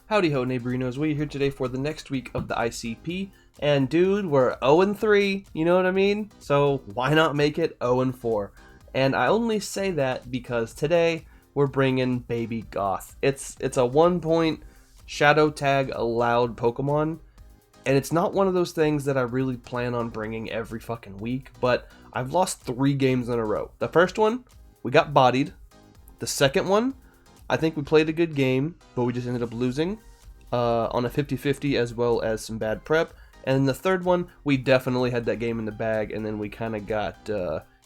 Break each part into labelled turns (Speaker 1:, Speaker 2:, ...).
Speaker 1: Howdy ho, neighborinos. We're here today for the next week of the ICP. And dude, we're 0-3, you know what I mean? So why not make it 0-4? And I only say that because today we're bringing Baby Goth. It's a 1-point shadow tag allowed Pokemon. And it's not one of those things that I really plan on bringing every fucking week. But I've lost 3 games in a row. The first one, we got bodied. The second one, I think we played a good game, but we just ended up losing on a 50-50 as well as some bad prep. And the third one, we definitely had that game in the bag, and then we kind of got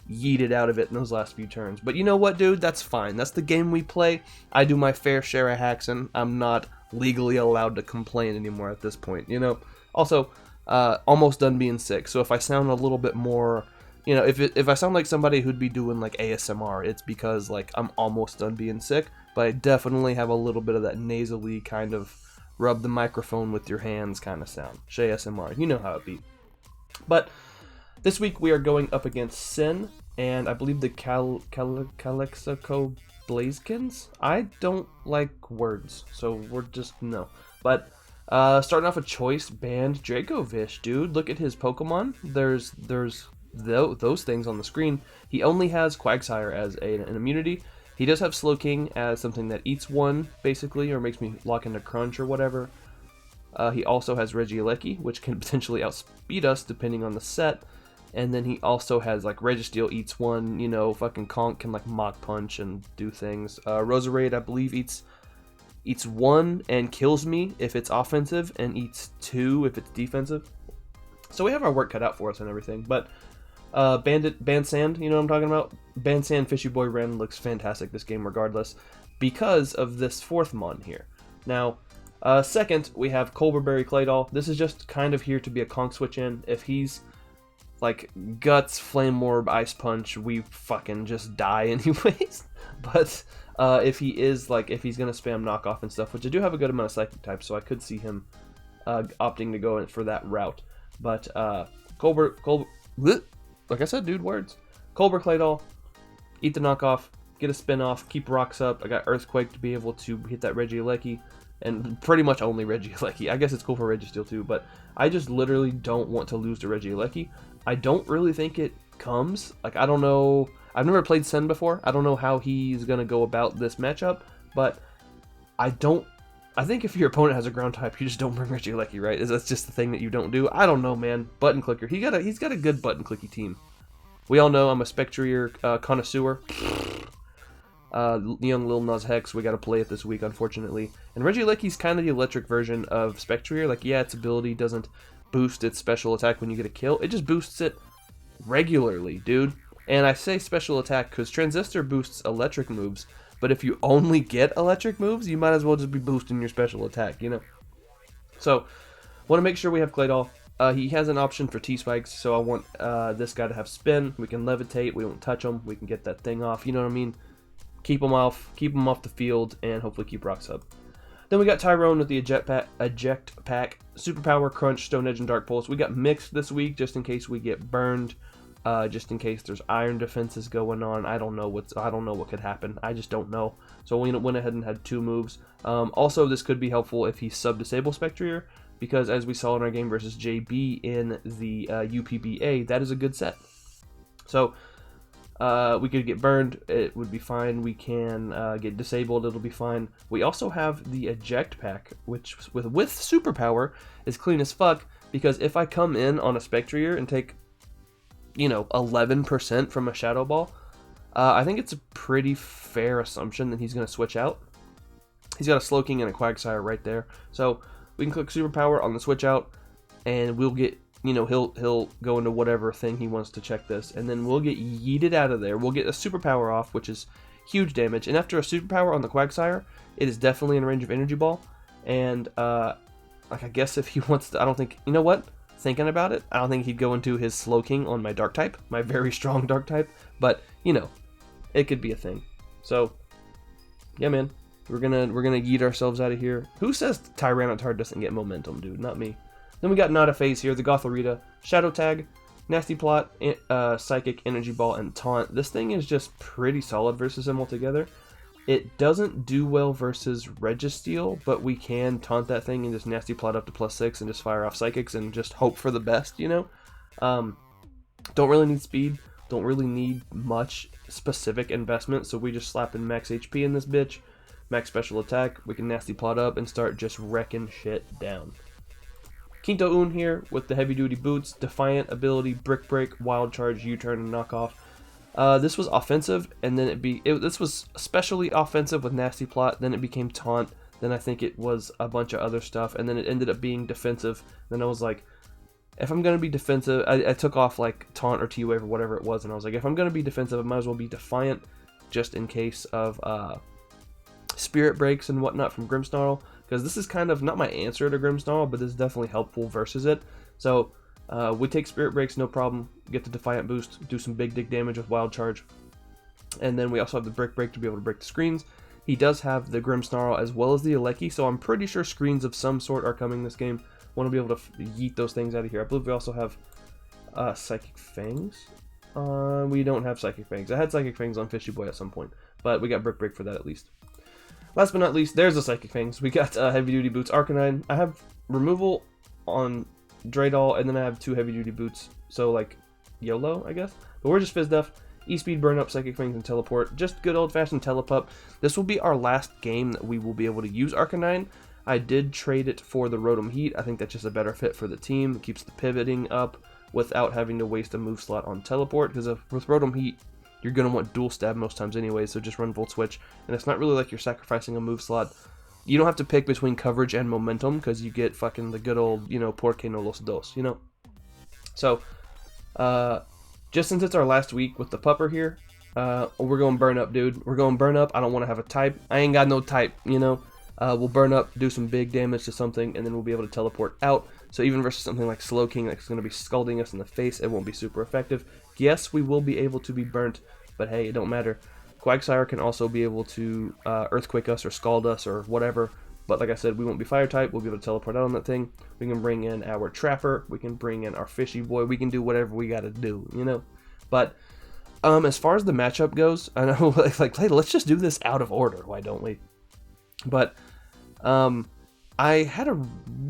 Speaker 1: yeeted out of it in those last few turns. But you know what, dude? That's fine. That's the game we play. I do my fair share of hacks, and I'm not legally allowed to complain anymore at this point, you know? Also, almost done being sick, so if I sound a little bit more... You know, if I sound like somebody who'd be doing like ASMR, it's because like I'm almost done being sick, but I definitely have a little bit of that nasally kind of rub the microphone with your hands kind of sound. ASMR, you know how it be. But this week we are going up against Sin, and I believe the Calexico Blazikens. I don't like words, so we're just no. But starting off with Choice Band Dracovish, dude. Look at his Pokemon. There's those things on the screen. He only has Quagsire as an immunity. He does have Slowking as something that eats one, basically, or makes me lock into Crunch or whatever. He also has Regieleki, which can potentially outspeed us depending on the set. And then he also has, like, Registeel eats one, you know, fucking Conk can, like, Mach Punch and do things. Roserade, I believe, eats 1 and kills me if it's offensive, and eats 2 if it's defensive. So we have our work cut out for us and everything, but... Bansand, you know what I'm talking about? Bansand Fishy Boy Ren looks fantastic this game regardless, because of this 4th Mon here. Now, second, we have Colberberry Claydol. This is just kind of here to be a Conk switch in. If he's, like, Guts, Flame Orb, Ice Punch, we fucking just die anyways. But, if he is, like, if he's gonna spam knockoff and stuff, which I do have a good amount of Psychic types, so I could see him, opting to go in for that route. But, like I said, dude, words. Colbur Claydol, eat the knockoff, get a spin off, keep rocks up. I got Earthquake to be able to hit that Regieleki, and pretty much only Regieleki. I guess it's cool for Registeel too, but I just literally don't want to lose to Regieleki. I don't really think it comes. Like, I don't know. I've never played Sen before. I don't know how he's going to go about this matchup, but I think if your opponent has a ground type, you just don't bring Regieleki, right? That's just the thing that you don't do. I don't know, man. Button clicker. He's got a good button clicky team. We all know I'm a Spectrier connoisseur. Young Lil Nas Hex, we got to play it this week, unfortunately. And Regieleki's kind of the electric version of Spectrier. Like, yeah, its ability doesn't boost its special attack when you get a kill. It just boosts it regularly, dude. And I say special attack because Transistor boosts electric moves. But if you only get electric moves, you might as well just be boosting your special attack, you know? So, want to make sure we have Claydol. He has an option for T-Spikes, so I want this guy to have Spin. We can Levitate, we won't touch him, we can get that thing off, you know what I mean? Keep him off the field, and hopefully keep rocks up. Then we got Tyrone with the Eject Pack, Superpower, Crunch, Stone Edge, and Dark Pulse. We got Mixed this week, just in case we get burned. Just in case there's iron defenses going on. I don't know what could happen. I just don't know. So we went ahead and had 2 moves. Also, this could be helpful if he sub-disable Spectrier, because as we saw in our game versus JB in the UPBA, that is a good set. So we could get burned. It would be fine. We can get disabled. It'll be fine. We also have the Eject Pack, which with Superpower is clean as fuck, because if I come in on a Spectrier and take 11% from a Shadow Ball, I think it's a pretty fair assumption that he's going to switch out. He's got a Slowking and a Quagsire right there, so we can click Superpower on the switch out, and we'll get, he'll go into whatever thing he wants to check this, and then we'll get yeeted out of there. We'll get a Superpower off, which is huge damage, and after a Superpower on the Quagsire, it is definitely in range of Energy Ball, and I guess if he wants to, I don't think, you know what? Thinking about it, I don't think he'd go into his Slowking on my Dark type, my very strong Dark type, but it could be a thing. So yeah, man, we're gonna yeet ourselves out of here. Who says Tyranitar doesn't get momentum, dude? Not me. Then we got Not a Phase here, the Gothorita, Shadow Tag, Nasty Plot, Psychic, Energy Ball, and Taunt. This thing is just pretty solid versus him altogether. It doesn't do well versus Registeel, but we can taunt that thing and just nasty plot up to +6 and just fire off Psychics and just hope for the best, you know? Don't really need speed, don't really need much specific investment, so we just slap in max HP in this bitch, max special attack, we can nasty plot up and start just wrecking shit down. Quinto Un here with the heavy duty boots, Defiant ability, Brick Break, Wild Charge, U-turn, and Knockoff. This was offensive, and then this was especially offensive with nasty plot, then it became taunt, then I think it was a bunch of other stuff, and then it ended up being defensive. Then I was like, if I'm going to be defensive, I took off like taunt or T-Wave or whatever it was, and I was like, if I'm going to be defensive, I might as well be Defiant, just in case of Spirit Breaks and whatnot from Grimmsnarl, because this is kind of not my answer to Grimmsnarl, but this is definitely helpful versus it. So we take Spirit Breaks, no problem, get the Defiant boost, do some big dig damage with Wild Charge, and then we also have the Brick Break to be able to break the screens. He does have the Grimmsnarl as well as the Alecki, so I'm pretty sure screens of some sort are coming this game. Want to be able to yeet those things out of here. I believe we also have Psychic Fangs. We don't have Psychic Fangs. I had Psychic Fangs on Fishy Boy at some point, but we got Brick Break for that at least. Last but not least, there's the Psychic Fangs. We got Heavy Duty Boots Arcanine. I have removal on Draydol, and then I have 2 Heavy Duty Boots, so like YOLO, I guess. But we're just Fizz-Def. E-Speed, Burn Up, Psychic Fangs, and Teleport. Just good old-fashioned Telepup. This will be our last game that we will be able to use Arcanine. I did trade it for the Rotom Heat. I think that's just a better fit for the team. It keeps the pivoting up without having to waste a move slot on Teleport, because with Rotom Heat, you're going to want Dual Stab most times anyway, so just run Volt Switch. And it's not really like you're sacrificing a move slot. You don't have to pick between coverage and momentum, because you get fucking the good old, you know, Porque no los dos, you know? So, just since it's our last week with the Pupper here, we're going Burn Up, dude. We're going Burn Up. I don't want to have a type. I ain't got no type, you know? We'll Burn Up, do some big damage to something, and then we'll be able to teleport out. So even versus something like Slowking that's going to be scalding us in the face, it won't be super effective. Yes, we will be able to be burnt, but hey, it don't matter. Quagsire can also be able to Earthquake us or Scald us or whatever, but like I said, we won't be Fire type, we'll be able to teleport out on that thing. We can bring in our Trapper, we can bring in our Fishy Boy, we can do whatever we gotta do, you know? But as far as the matchup goes, I know, like, hey, let's just do this out of order, why don't we? But I had a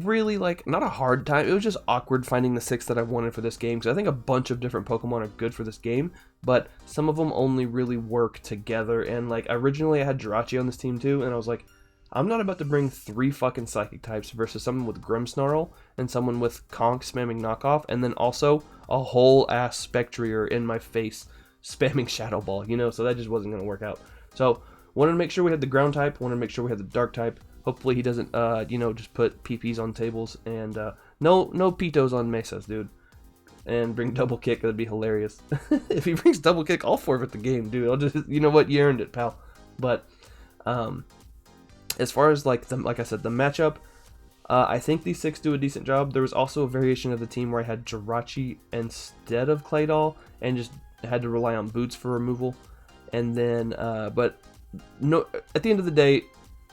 Speaker 1: really, like, not a hard time, it was just awkward finding the 6 that I wanted for this game, because I think a bunch of different Pokemon are good for this game, but some of them only really work together, and, like, originally I had Jirachi on this team too, and I was like, I'm not about to bring 3 fucking Psychic types versus someone with Grimmsnarl, and someone with Conk spamming Knockoff, and then also a whole ass Spectrier in my face spamming Shadow Ball, you know, so that just wasn't going to work out. So, wanted to make sure we had the Ground type, wanted to make sure we had the Dark type. Hopefully he doesn't, you know, just put PPs on tables, and no Pitos on Mesas, dude. And bring Double Kick, that'd be hilarious. If he brings Double Kick, I'll forfeit the game, dude. I'll just, you know what, you earned it, pal. But, as far as, like I said, the matchup, I think these 6 do a decent job. There was also a variation of the team where I had Jirachi instead of Claydol, and just had to rely on Boots for removal. And then, but, no, at the end of the day,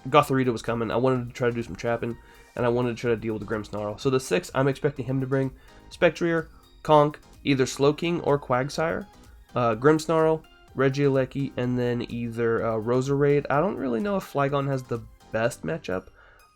Speaker 1: Gothorita was coming. I wanted to try to do some trapping, and I wanted to try to deal with the Grimmsnarl. So the 6 I'm expecting him to bring: Spectrier, Conk, either Slowking or Quagsire, Grimmsnarl, Regieleki, and then either Roserade. I don't really know if Flygon has the best matchup,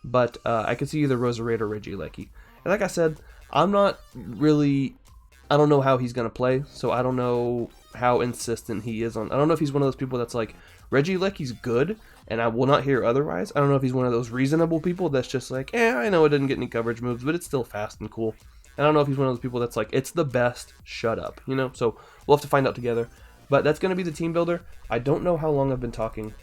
Speaker 1: but I could see either Roserade or Regieleki. And like I said, I don't know how he's going to play, so I don't know how insistent he is on. I don't know if he's one of those people that's like, Regieleki's good, and I will not hear otherwise. I don't know if he's one of those reasonable people that's just like, I know it didn't get any coverage moves, but it's still fast and cool. And I don't know if he's one of those people that's like, it's the best, shut up, you know? So we'll have to find out together. But that's going to be the team builder. I don't know how long I've been talking.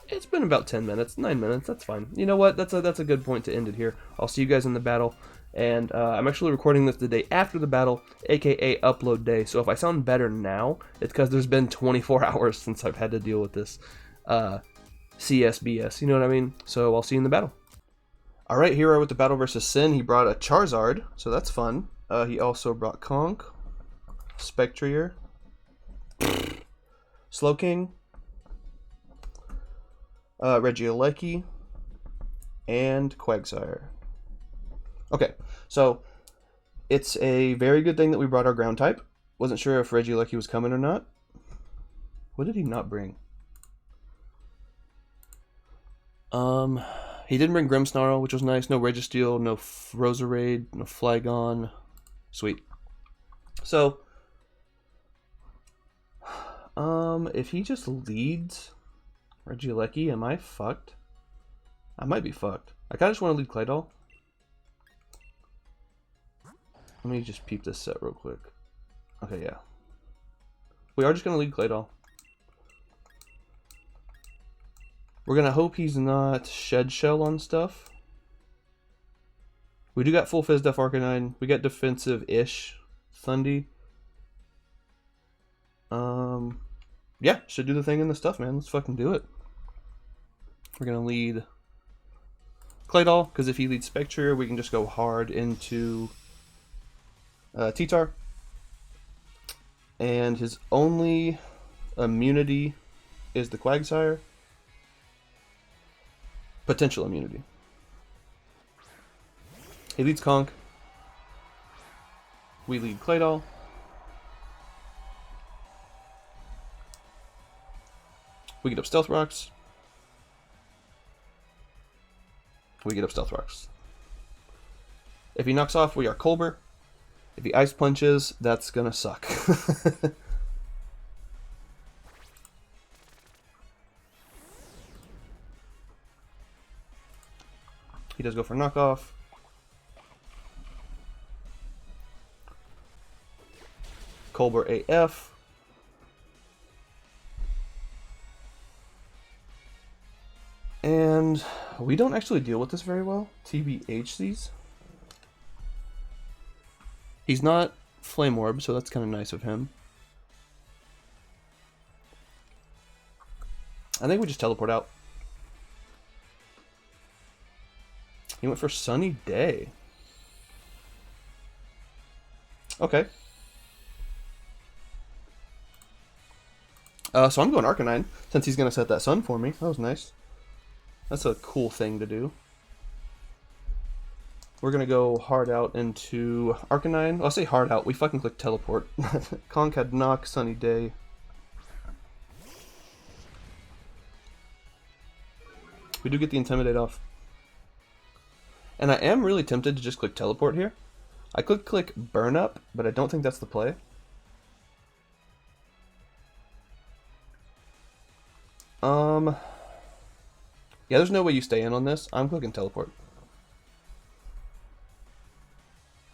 Speaker 1: It's been about 10 minutes, 9 minutes, that's fine. You know what, that's a good point to end it here. I'll see you guys in the battle. And I'm actually recording this the day after the battle, aka upload day. So if I sound better now, it's because there's been 24 hours since I've had to deal with this CSBS, you know what I mean? So I'll see you in the battle. Alright, here we are with the battle versus Sin. He brought a Charizard, so that's fun. He also brought Conk, Spectrier, Slowking, Regieleki, and Quagsire. Okay, so it's a very good thing that we brought our ground type. Wasn't sure if Regieleki was coming or not. What did he not bring? He didn't bring Grimmsnarl, which was nice. No Registeel, no Roserade, no Flygon. Sweet. So, if he just leads Regieleki, am I fucked? I might be fucked. I kind of just want to lead Claydol. Let me just peep this set real quick. Okay, yeah. We are just going to lead Claydol. We're going to hope he's not Shed Shell on stuff. We do got full Fizz Def Arcanine. We got defensive-ish Thundy. Yeah, should do the thing in the stuff, man. Let's fucking do it. We're going to lead Claydol, because if he leads Spectre, we can just go hard into T-Tar. And his only immunity is the Quagsire. Potential immunity. He leads Conk. We lead Claydol. We get up Stealth Rocks. We get up Stealth Rocks. If he knocks off, we are Colbur. If he Ice Punches, that's gonna suck. He does go for knockoff. Colbur AF. And we don't actually deal with this very well. TBH these. He's not Flame Orb, so that's kind of nice of him. I think we just teleport out. He went for Sunny Day. Okay. So I'm going Arcanine, since he's going to set that sun for me. That was nice. That's a cool thing to do. We're going to go hard out into Arcanine. I'll say hard out. We fucking click teleport. Conk had Knock, Sunny Day. We do get the Intimidate off. And I am really tempted to just click teleport here. I could click Burn Up, but I don't think that's the play. Yeah, there's no way you stay in on this. I'm clicking teleport.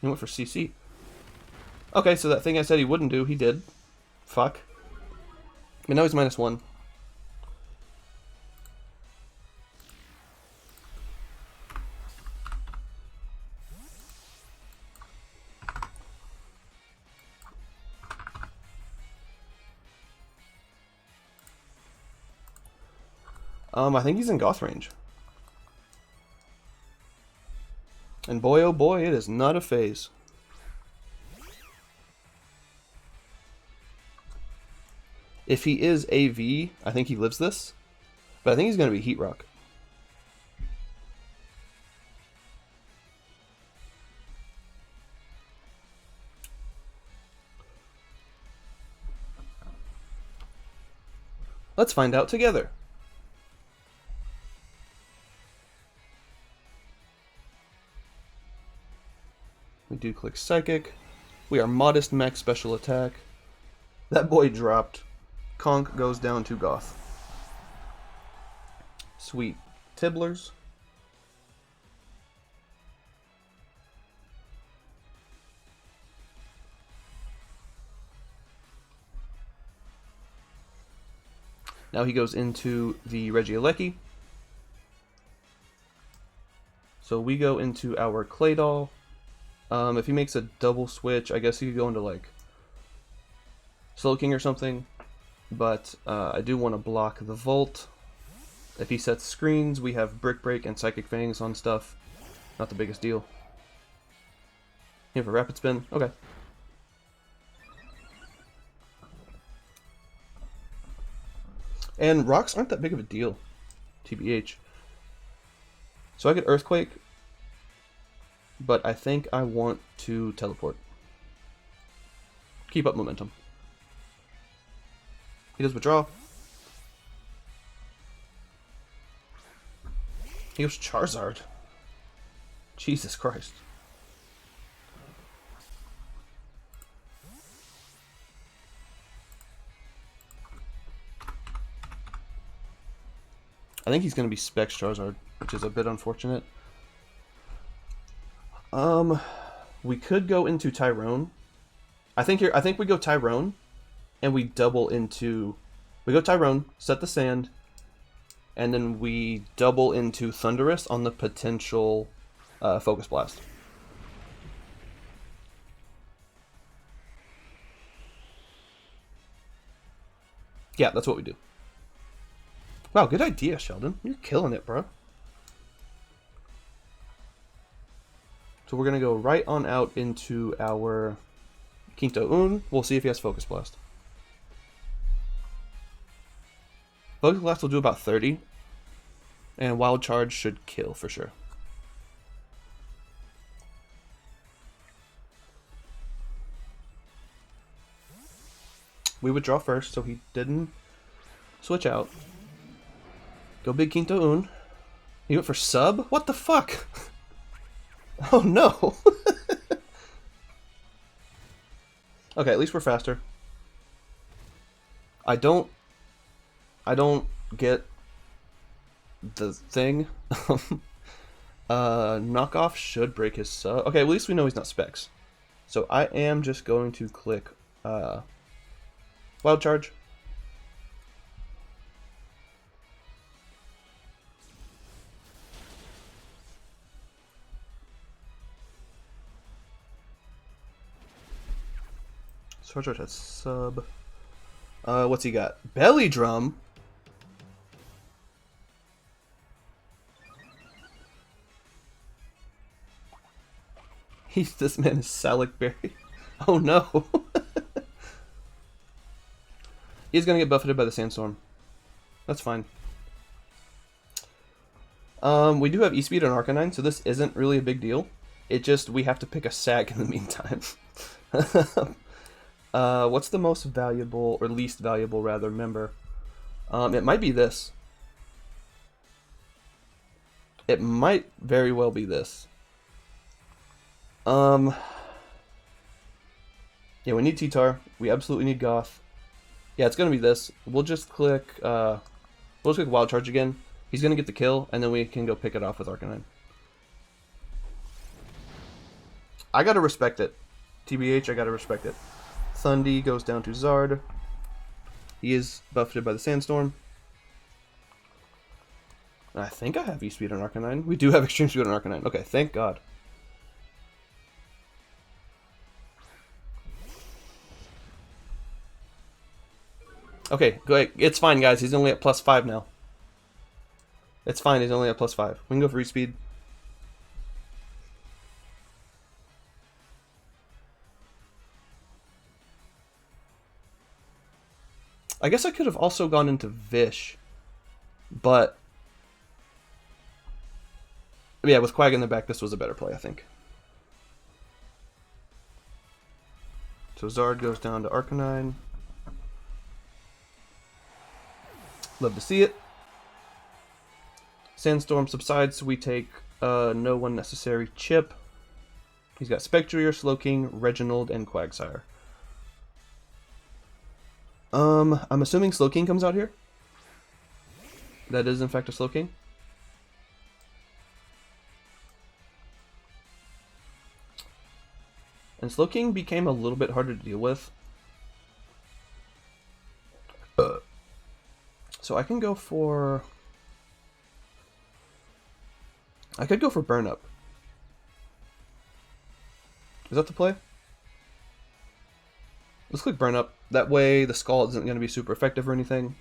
Speaker 1: He went for CC. Okay, so that thing I said he wouldn't do, he did. Fuck. But now he's -1. I think he's in Goth range. And boy, oh boy, it is not a phase. If he is AV, I think he lives this. But I think he's going to be Heat Rock. Let's find out together. We do click Psychic. We are Modest Max Special Attack. That boy dropped. Conk goes down to Goth. Sweet Tibblers. Now he goes into the Regieleki. So we go into our Claydol. If he makes a double switch, I guess he could go into like Slowking or something. But I do want to block the Volt. If he sets screens, we have Brick Break and Psychic Fangs on stuff. Not the biggest deal. Here for Rapid Spin. Okay. And rocks aren't that big of a deal, TBH. So I get Earthquake, but I think I want to teleport. Keep up momentum. He does withdraw. He was Charizard. Jesus Christ. I think he's going to be Specs Charizard, which is a bit unfortunate. We could go into Tyrone. I think we go Tyrone, and we double into. We go Tyrone, set the sand, and then we double into Thunderous on the potential Focus Blast. Yeah, that's what we do. Wow, good idea, Sheldon. You're killing it, bro. So we're going to go right on out into our Quinto Un. We'll see if he has Focus Blast. Focus Blast will do about 30. And Wild Charge should kill for sure. We would draw first, so he didn't switch out. Go big Quinto Un. He went for sub? What the fuck? Oh no. Okay, at least we're faster. I don't get the thing. Knockoff should break his sub. Okay, at least we know he's not Specs. So I am just going to click Wild Charge. Charizard has sub. What's he got? Belly Drum. This man is Salicberry. Oh no. He's gonna get buffeted by the Sandstorm. That's fine. We do have E-Speed and Arcanine, so this isn't really a big deal. It just, we have to pick a sag in the meantime. What's the most valuable, or least valuable rather, member? It might be this. It might very well be this. Yeah, we need T-Tar. We absolutely need Goth. Yeah, it's gonna be this. We'll just click Wild Charge again. He's gonna get the kill, and then we can go pick it off with Arcanine. I gotta respect it. TBH, I gotta respect it. Thundy goes down to Zard. He is buffeted by the Sandstorm. I think I have E-Speed on Arcanine. We do have Extreme Speed on Arcanine. Okay, thank God. Okay, good. It's fine, guys. He's only at +5 now. It's fine. He's only at +5. We can go for E-Speed. I guess I could have also gone into Vish, but yeah, with Quag in the back, this was a better play, I think. So Zard goes down to Arcanine. Love to see it. Sandstorm subsides, so we take no unnecessary chip. He's got Spectrier, Slowking, Reginald, and Quagsire. I'm assuming Slowking comes out here. That is in fact a Slowking. And Slowking became a little bit harder to deal with. So I can go for... I could go for Burn Up. Is that the play? Let's click Burn Up. That way the Scald isn't going to be super effective or anything.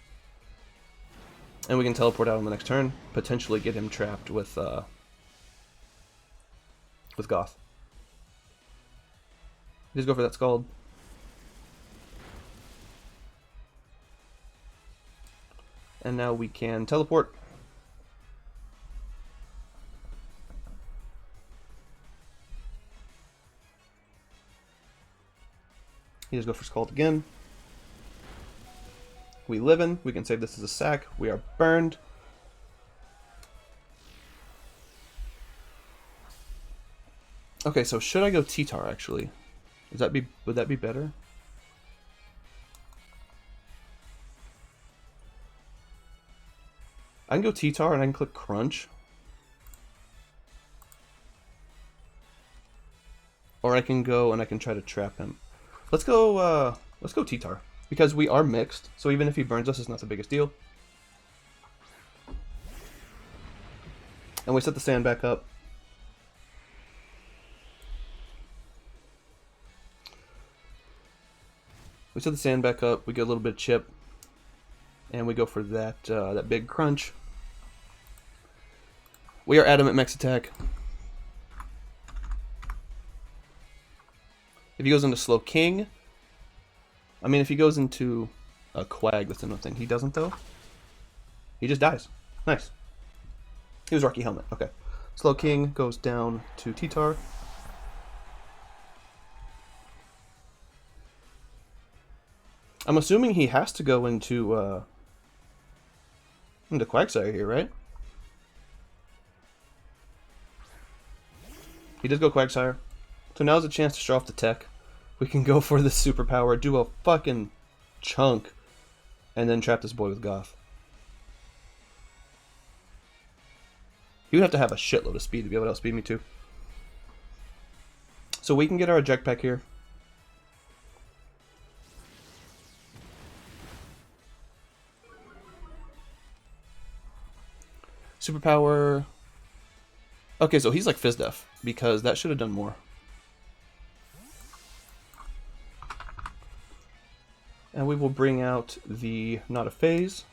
Speaker 1: And we can teleport out on the next turn. Potentially get him trapped with Goth. Just go for that Scald. And now we can teleport. He just go for Scald again. We live in. We can save this as a sack. We are burned. Okay, so should I go T-Tar actually? Would that be better? I can go T-Tar and I can click Crunch. Or I can go and I can try to trap him. Let's go T-Tar. Because we are mixed, so even if he burns us, it's not the biggest deal. And we set the sand back up. We set the sand back up, we get a little bit of chip. And we go for that that big crunch. We are adamant max attack. If he goes into slow king, I mean if he goes into a quag, that's another thing. He doesn't though. He just dies. Nice. He was Rocky Helmet. Okay. Slow king goes down to T-Tar. I'm assuming he has to go into Quagsire here, right? He does go Quagsire. So now's a chance to show off the tech. We can go for the superpower, do a fucking chunk, and then trap this boy with Goth. He would have to have a shitload of speed to be able to outspeed me too. So we can get our eject pack here. Superpower. Okay, so he's like Fizdef, because that should have done more. And we will bring out the Not a Phase.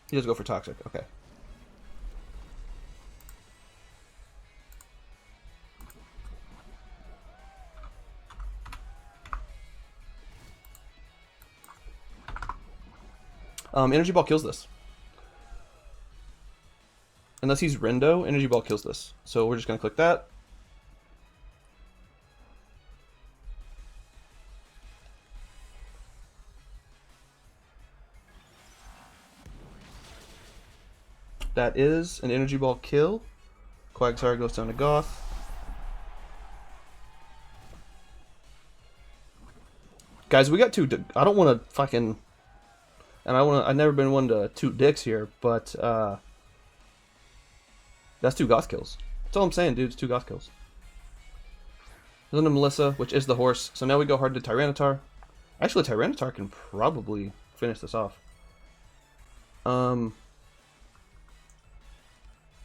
Speaker 1: He does go for Toxic, okay. Energy Ball kills this. Unless he's Rendo, Energy Ball kills this. So we're just going to click that. That is an Energy Ball kill. Quagsire goes down to Goth. Guys, we got two. I don't want to fucking. And I've never been one to toot dicks here, but that's 2 Goth kills. That's all I'm saying, dude. It's 2 Goth kills. There's a Melissa, which is the horse. So now we go hard to Tyranitar. Actually, Tyranitar can probably finish this off.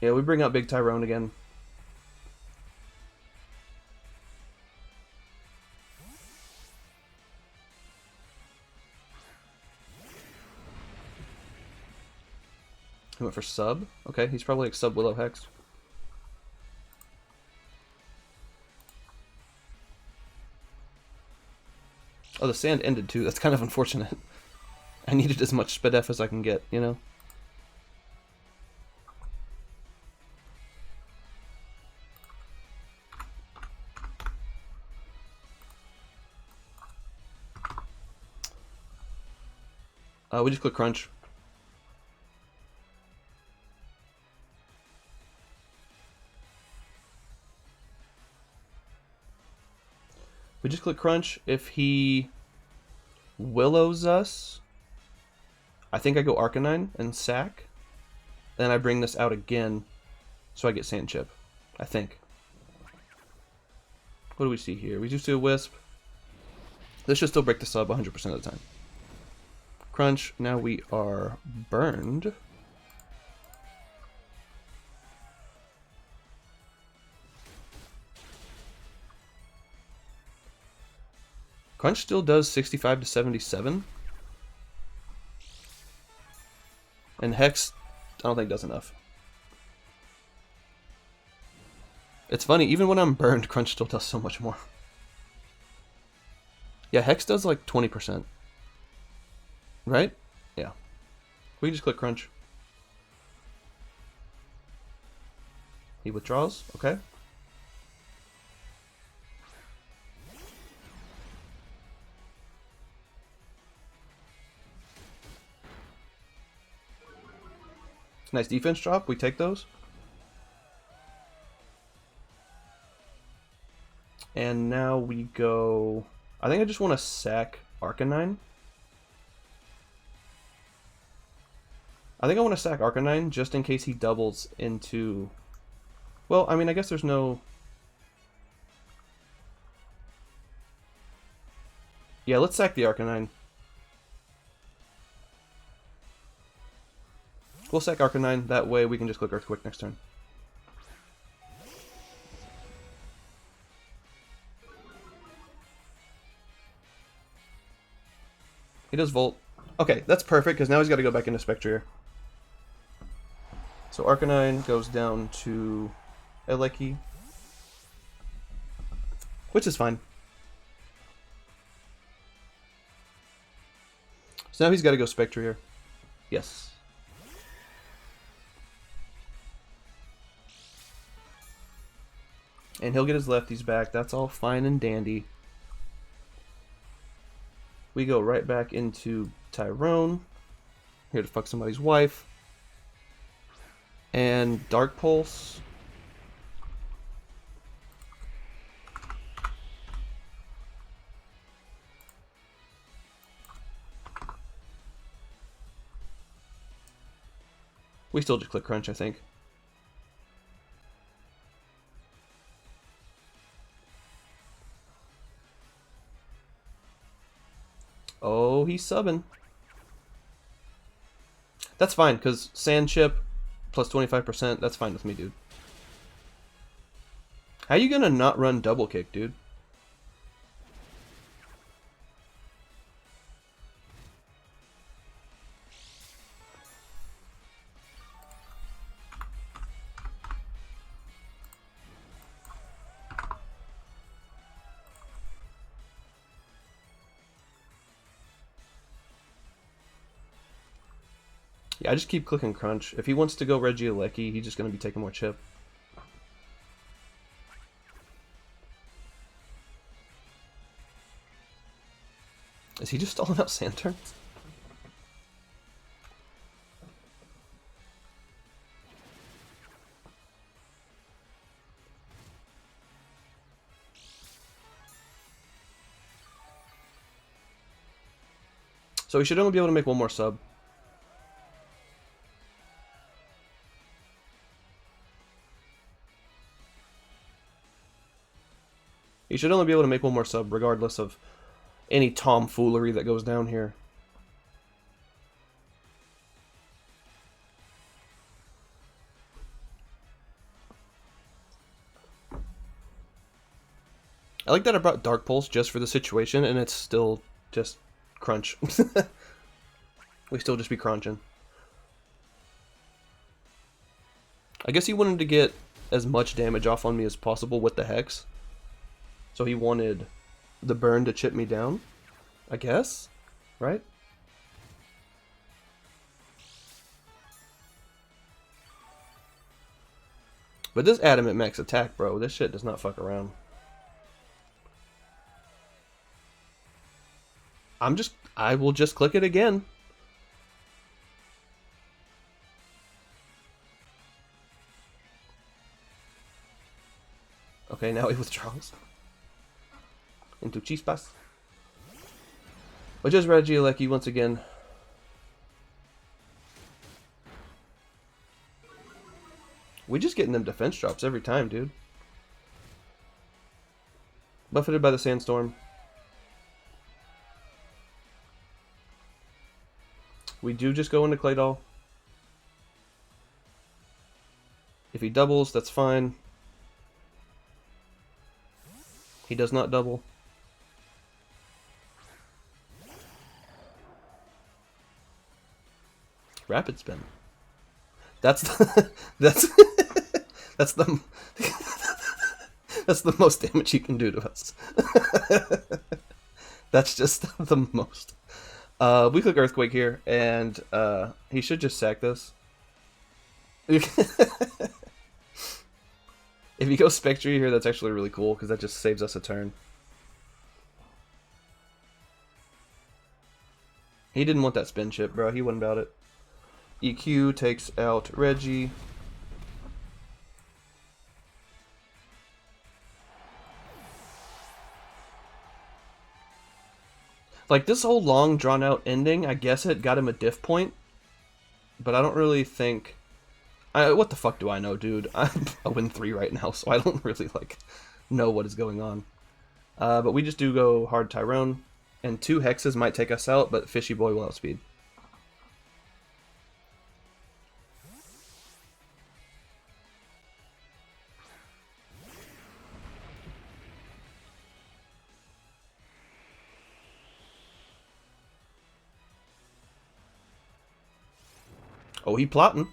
Speaker 1: Yeah, we bring out Big Tyrone again. He went for sub. Okay, he's probably like sub Willow Hex. Oh, the sand ended too. That's kind of unfortunate. I needed as much SpDef as I can get, you know? We just click Crunch. We just click Crunch. If he Willows us, I think I go Arcanine and sack. Then I bring this out again, so I get Sand Chip. I think. What do we see here? We just do a Wisp. This should still break the sub 100% of the time. Crunch. Now we are burned. Crunch still does 65 to 77. And Hex, I don't think does enough. It's funny, even when I'm burned, Crunch still does so much more. Yeah, Hex does like 20%. Right? Yeah. We can just click Crunch. He withdraws, okay. Nice defense drop. We take those. And now we go... I think I just want to sack Arcanine. I think I want to sack Arcanine just in case he doubles into... Well, I mean, I guess there's no... Yeah, let's sack the Arcanine. We'll sack Arcanine. That way we can just click Earthquake next turn. He does Volt. Okay, that's perfect, because now he's got to go back into Spectrier. So Arcanine goes down to Eleki, which is fine. So now he's got to go Spectrier. Yes. And he'll get his lefties back. That's all fine and dandy. We go right back into Tyrone. Here to fuck somebody's wife. And Dark Pulse. We still just click Crunch, I think. Oh, he's subbing. That's fine, because Sand Chip plus 25%, that's fine with me, dude. How you gonna not run Double Kick, dude? Yeah, I just keep clicking Crunch. If he wants to go Regieleki, he's just going to be taking more chip. Is he just stalling out sand turns? So he should only be able to make one more sub. He should only be able to make one more sub, regardless of any tomfoolery that goes down here. I like that I brought Dark Pulse just for the situation, and it's still just crunch. We still just be crunching. I guess he wanted to get as much damage off on me as possible with the Hex. So he wanted the burn to chip me down, I guess, right? But this Adamant max attack, bro, this shit does not fuck around. I will just click it again. Okay, now he withdraws into Chispas. Which is Regieleki once again. We just getting them defense drops every time, dude. Buffeted by the Sandstorm. We do just go into Claydol. If he doubles, that's fine. He does not double. Rapid Spin. That's the, that's the that's the most damage you can do to us. That's just the most. We click Earthquake here, and he should just sack this. If he goes Spectre here, that's actually really cool, because that just saves us a turn. He didn't want that spin chip, bro. He wasn't about it. EQ takes out Reggie. Like, this whole long, drawn-out ending, I guess it got him a diff point. But I don't really think... what the fuck do I know, dude? I'm 0-3 right now, so I don't really, like, know what is going on. But we just do go hard Tyrone. And 2 hexes might take us out, but Fishy Boy will outspeed. Oh, he plotting.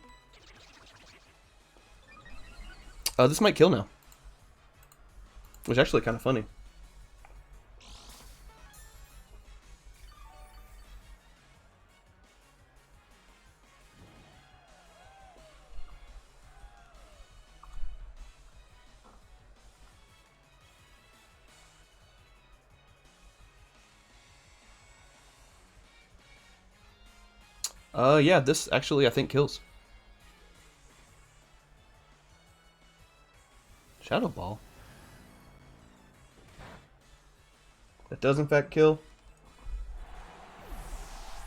Speaker 1: This might kill now. Which is actually kind of funny. Yeah, this actually, I think, kills. Shadow Ball. That does, in fact, kill.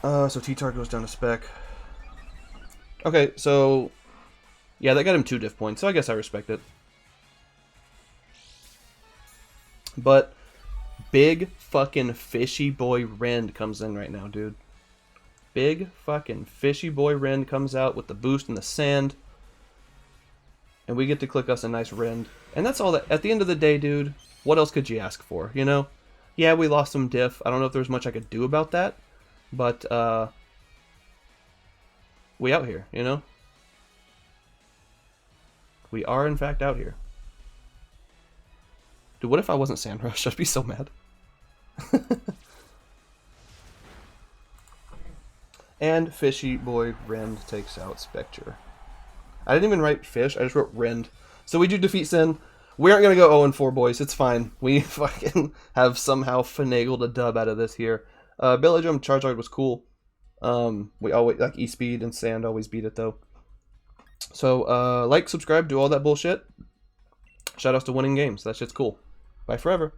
Speaker 1: So T-Tar goes down to spec. Okay, so... yeah, that got him 2 diff points, so I guess I respect it. But big fucking Fishy Boy Rend comes in right now, dude. Big fucking Fishy Boy Rend comes out with the boost and the sand. And we get to click us a nice Rend. And that's all that... at the end of the day, dude, what else could you ask for, you know? Yeah, we lost some diff. I don't know if there's much I could do about that. But, we out here, you know? We are, in fact, out here. Dude, what if I wasn't Sand Rush? I'd be so mad. And Fishy Boy Rend takes out Spectre. I didn't even write Fish, I just wrote Rend. So we do defeat Sin. We aren't going to go 0-4, boys. It's fine. We fucking have somehow finagled a dub out of this here. Billy Jump Charizard was cool. We always, like, E-Speed and Sand always beat it, though. So, like, subscribe, do all that bullshit. Shoutouts to winning games. That shit's cool. Bye forever.